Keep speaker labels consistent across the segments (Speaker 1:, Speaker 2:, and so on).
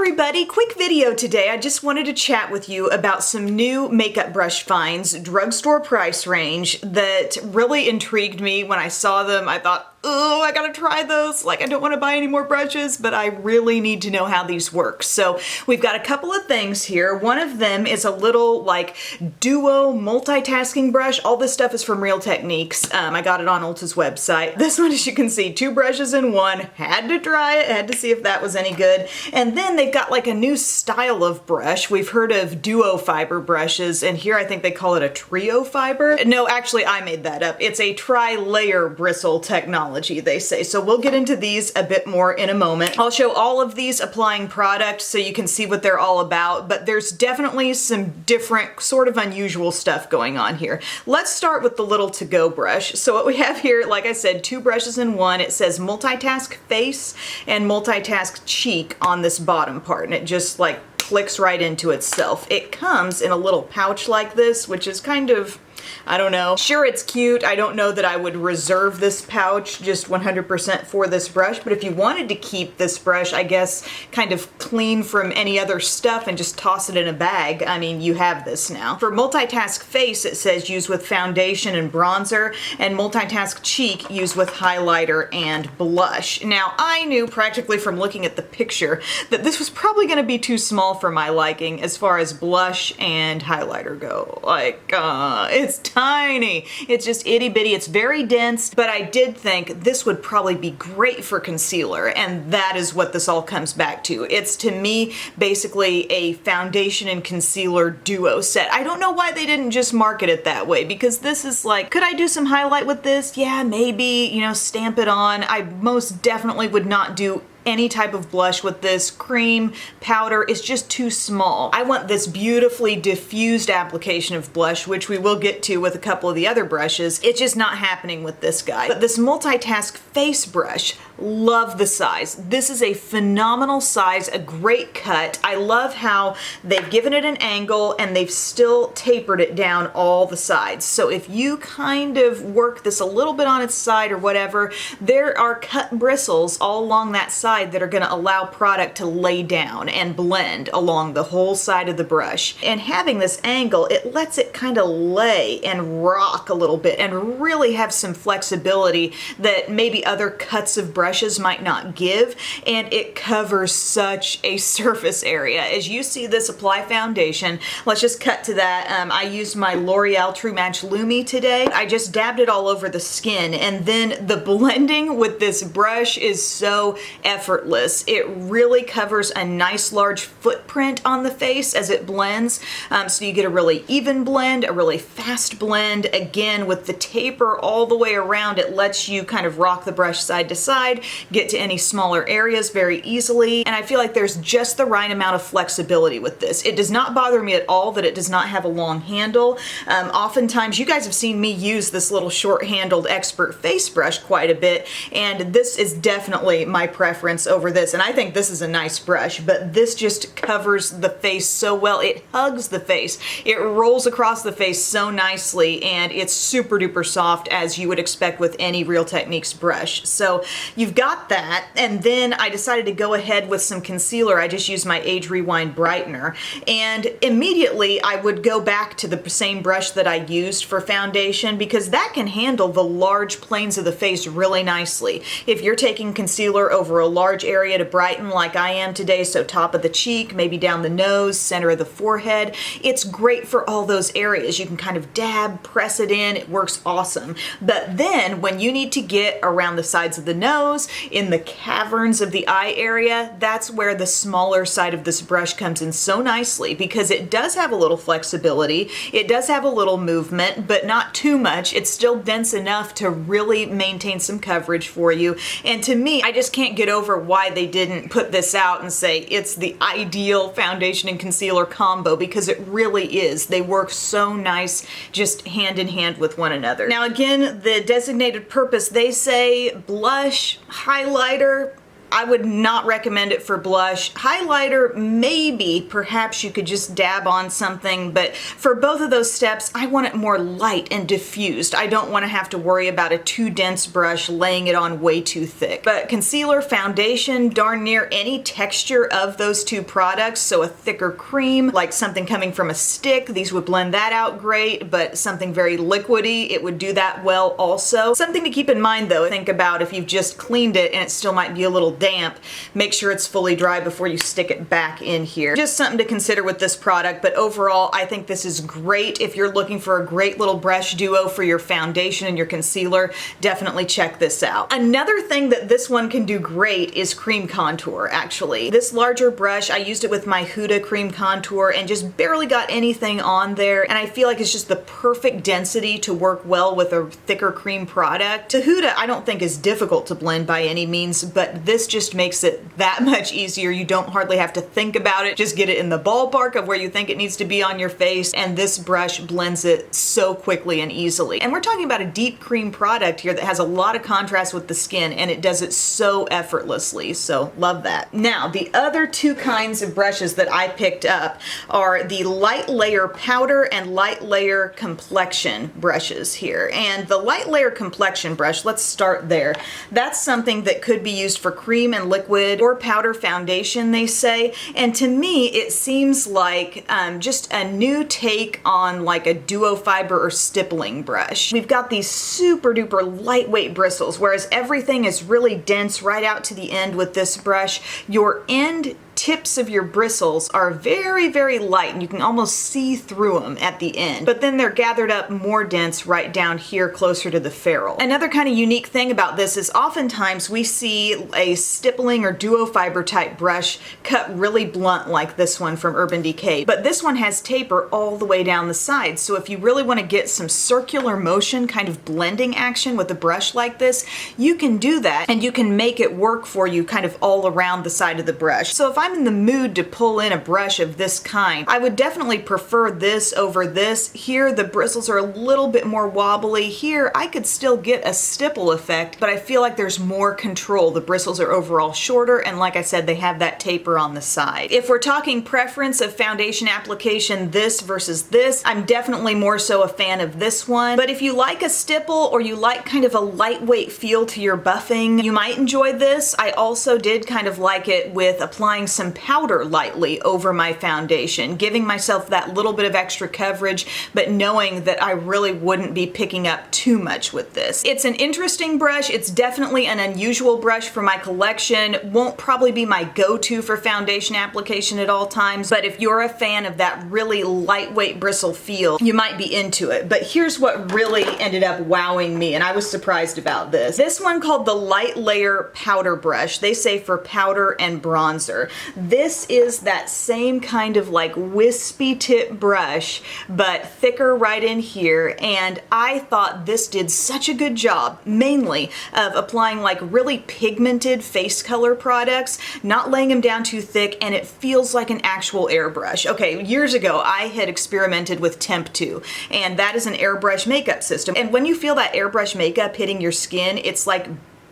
Speaker 1: everybody, quick video today. I just wanted to chat with you about some new makeup brush finds, drugstore price range, that really intrigued me when I saw them. I thought, oh, I gotta try those. Like, I don't want to buy any more brushes, but I really need to know how these work. So we've got a couple of things here. One of them is a little like duo multitasking brush. All this stuff is from Real Techniques. I got it on Ulta's website. This one, as you can see, 2 brushes in one. Had to try it, had to see if that was any good. And then they've got like a new style of brush. We've heard of duo fiber brushes, and here I think they call it a trio fiber. No, actually I made that up. It's a tri-layer bristle technology, they say. So we'll get into these a bit more in a moment. I'll show all of these applying product so you can see what they're all about, but there's definitely some different, sort of unusual stuff going on here. Let's start with the little to-go brush. So what we have here, like I said, 2 brushes in one. It says multitask face and multitask cheek on this bottom part, and it just like clicks right into itself. It comes in a little pouch like this, which is kind of, I don't know. Sure, it's cute. I don't know that I would reserve this pouch just 100% for this brush, but if you wanted to keep this brush, I guess, kind of clean from any other stuff and just toss it in a bag, I mean, you have this now. For multitask face, it says use with foundation and bronzer, and multitask cheek, use with highlighter and blush. Now, I knew practically from looking at the picture that this was probably going to be too small for my liking as far as blush and highlighter go. Like, it's tiny. It's just itty bitty. It's very dense, but I did think this would probably be great for concealer, and that is what this all comes back to. It's, to me, basically a foundation and concealer duo set. I don't know why they didn't just market it that way, because this is like, could I do some highlight with this? Yeah, maybe, you know, stamp it on. I most definitely would not do any type of blush with this. Cream, powder is just too small. I want this beautifully diffused application of blush, which we will get to with a couple of the other brushes. It's just not happening with this guy. But this multitask face brush, love the size. This is a phenomenal size, a great cut. I love how they've given it an angle and they've still tapered it down all the sides. So if you kind of work this a little bit on its side or whatever, there are cut bristles all along that side that are going to allow product to lay down and blend along the whole side of the brush. And having this angle, it lets it kind of lay and rock a little bit and really have some flexibility that maybe other cuts of brushes might not give, and it covers such a surface area. As you see this apply foundation, let's just cut to that. I used my L'Oreal True Match Lumi today. I just dabbed it all over the skin, and then the blending with this brush is so effortless. It really covers a nice large footprint on the face as it blends, so you get a really even blend, a really fast blend. Again, with the taper all the way around, it lets you kind of rock the brush side to side, get to any smaller areas very easily, and I feel like there's just the right amount of flexibility with this. It does not bother me at all that it does not have a long handle. Oftentimes, you guys have seen me use this little short-handled Expert face brush quite a bit, and this is definitely my preference over this, and I think this is a nice brush, but this just covers the face so well. It hugs the face. It rolls across the face so nicely, and it's super duper soft, as you would expect with any Real Techniques brush. So you've got that, and then I decided to go ahead with some concealer. I just used my Age Rewind Brightener, and immediately I would go back to the same brush that I used for foundation, because that can handle the large planes of the face really nicely. If you're taking concealer over a large area to brighten like I am today, so top of the cheek, maybe down the nose, center of the forehead, it's great for all those areas. You can kind of dab, press it in, it works awesome. But then when you need to get around the sides of the nose, in the caverns of the eye area, that's where the smaller side of this brush comes in so nicely, because it does have a little flexibility, it does have a little movement, but not too much. It's still dense enough to really maintain some coverage for you. And to me, I just can't get over why they didn't put this out and say it's the ideal foundation and concealer combo, because it really is. They work so nice just hand in hand with one another. Now again, the designated purpose, they say blush, highlighter, I would not recommend it for blush. Highlighter, maybe, perhaps you could just dab on something, but for both of those steps, I want it more light and diffused. I don't want to have to worry about a too dense brush laying it on way too thick. But concealer, foundation, darn near any texture of those two products, so a thicker cream, like something coming from a stick, these would blend that out great, but something very liquidy, it would do that well also. Something to keep in mind though, think about if you've just cleaned it and it still might be a little damp, make sure it's fully dry before you stick it back in here. Just something to consider with this product, but overall I think this is great. If you're looking for a great little brush duo for your foundation and your concealer, definitely check this out. Another thing that this one can do great is cream contour, actually. This larger brush, I used it with my Huda cream contour and just barely got anything on there, and I feel like it's just the perfect density to work well with a thicker cream product. Huda I don't think is difficult to blend by any means, but this just makes it that much easier. You don't hardly have to think about it. Just get it in the ballpark of where you think it needs to be on your face, and this brush blends it so quickly and easily. And we're talking about a deep cream product here that has a lot of contrast with the skin, and it does it so effortlessly, so love that. Now, the other two kinds of brushes that I picked up are the light layer powder and light layer complexion brushes here. And the light layer complexion brush, let's start there. That's something that could be used for cream and liquid or powder foundation, they say. And to me, it seems like just a new take on like a duo fiber or stippling brush. We've got these super duper lightweight bristles, whereas everything is really dense right out to the end with this brush. Your end tips of your bristles are very, very light, and you can almost see through them at the end, but then they're gathered up more dense right down here closer to the ferrule. Another kind of unique thing about this is oftentimes we see a stippling or duo fiber type brush cut really blunt like this one from Urban Decay, but this one has taper all the way down the side, so if you really want to get some circular motion kind of blending action with a brush like this, you can do that, and you can make it work for you kind of all around the side of the brush. So if I'm in the mood to pull in a brush of this kind, I would definitely prefer this over this. Here the bristles are a little bit more wobbly. Here I could still get a stipple effect, but I feel like there's more control. The bristles are overall shorter, and like I said, they have that taper on the side. If we're talking preference of foundation application, this versus this, I'm definitely more so a fan of this one. But if you like a stipple or you like kind of a lightweight feel to your buffing, you might enjoy this. I also did kind of like it with applying some powder lightly over my foundation, giving myself that little bit of extra coverage, but knowing that I really wouldn't be picking up too much with this. It's an interesting brush. It's definitely an unusual brush for my collection. Won't probably be my go-to for foundation application at all times, but if you're a fan of that really lightweight bristle feel, you might be into it. But here's what really ended up wowing me, and I was surprised about this. This one called the Light Layer Powder Brush. They say for powder and bronzer. This is that same kind of like wispy tip brush, but thicker right in here, and I thought this did such a good job, mainly of applying like really pigmented face color products, not laying them down too thick, and it feels like an actual airbrush. Okay, years ago I had experimented with Temp 2, and that is an airbrush makeup system, and when you feel that airbrush makeup hitting your skin, it's like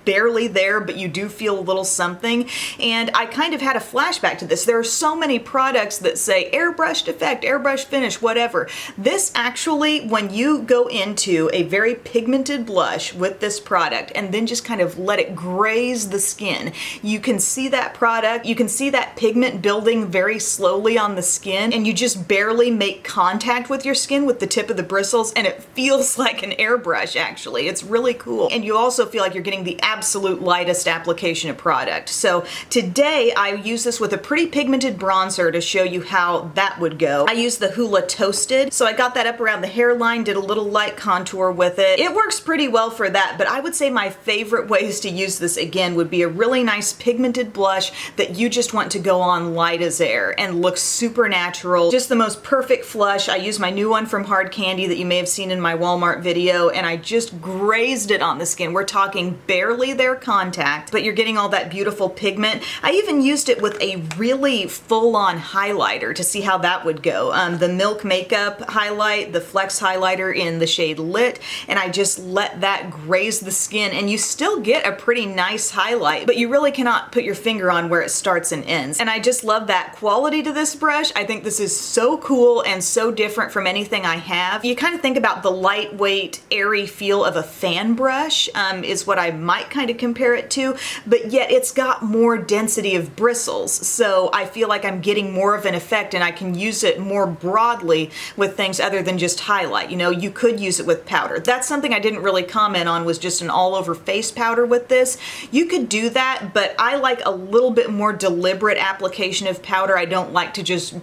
Speaker 1: barely there, but you do feel a little something. And I kind of had a flashback to this. There are so many products that say airbrushed effect, airbrush finish, whatever. This actually, when you go into a very pigmented blush with this product and then just kind of let it graze the skin, you can see that product, you can see that pigment building very slowly on the skin, and you just barely make contact with your skin with the tip of the bristles, and it feels like an airbrush actually. It's really cool. And you also feel like you're getting the absolute lightest application of product. So today I use this with a pretty pigmented bronzer to show you how that would go. I use the Hoola Toasted, so I got that up around the hairline, did a little light contour with it. It works pretty well for that, but I would say my favorite ways to use this again would be a really nice pigmented blush that you just want to go on light as air and look super natural. Just the most perfect flush. I use my new one from Hard Candy that you may have seen in my Walmart video, and I just grazed it on the skin. We're talking barely barely there contact, but you're getting all that beautiful pigment. I even used it with a really full-on highlighter to see how that would go. The Milk Makeup highlight, the Flex highlighter in the shade Lit, and I just let that graze the skin, and you still get a pretty nice highlight, but you really cannot put your finger on where it starts and ends. And I just love that quality to this brush. I think this is so cool and so different from anything I have. You kind of think about the lightweight, airy feel of a fan brush is what I might kind of compare it to, but yet it's got more density of bristles, so I feel like I'm getting more of an effect and I can use it more broadly with things other than just highlight. You know, you could use it with powder. That's something I didn't really comment on, was just an all-over face powder with this. You could do that, but I like a little bit more deliberate application of powder. I don't like to just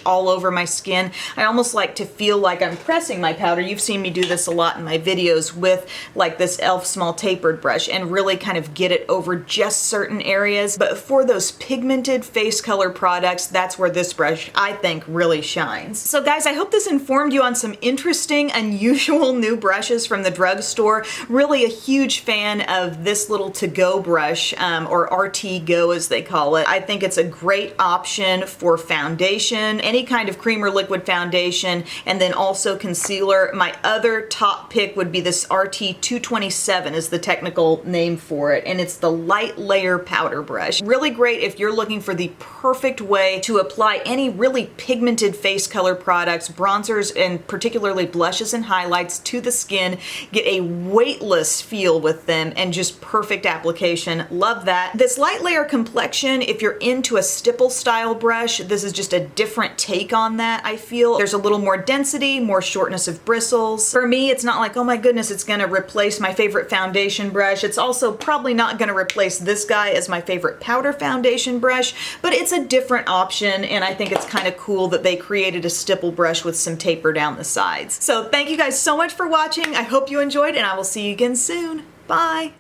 Speaker 1: all over my skin. I almost like to feel like I'm pressing my powder. You've seen me do this a lot in my videos with like this e.l.f. small tapered brush and really kind of get it over just certain areas. But for those pigmented face color products, that's where this brush, I think, really shines. So guys, I hope this informed you on some interesting, unusual new brushes from the drugstore. Really a huge fan of this little to-go brush, or RT Go as they call it. I think it's a great option for foundation, any kind of cream or liquid foundation, and then also concealer. My other top pick would be this RT 227 is the technical name for it, and it's the light layer powder brush. Really great if you're looking for the perfect way to apply any really pigmented face color products, bronzers, and particularly blushes and highlights to the skin. Get a weightless feel with them and just perfect application. Love that. This light layer Complexion, if you're into a stipple style brush, this is just a different take on that, I feel. There's a little more density, more shortness of bristles. For me, it's not like, oh my goodness, it's gonna replace my favorite foundation brush. It's also probably not gonna replace this guy as my favorite powder foundation brush, but it's a different option, and I think it's kind of cool that they created a stipple brush with some taper down the sides. So thank you guys so much for watching. I hope you enjoyed, and I will see you again soon. Bye.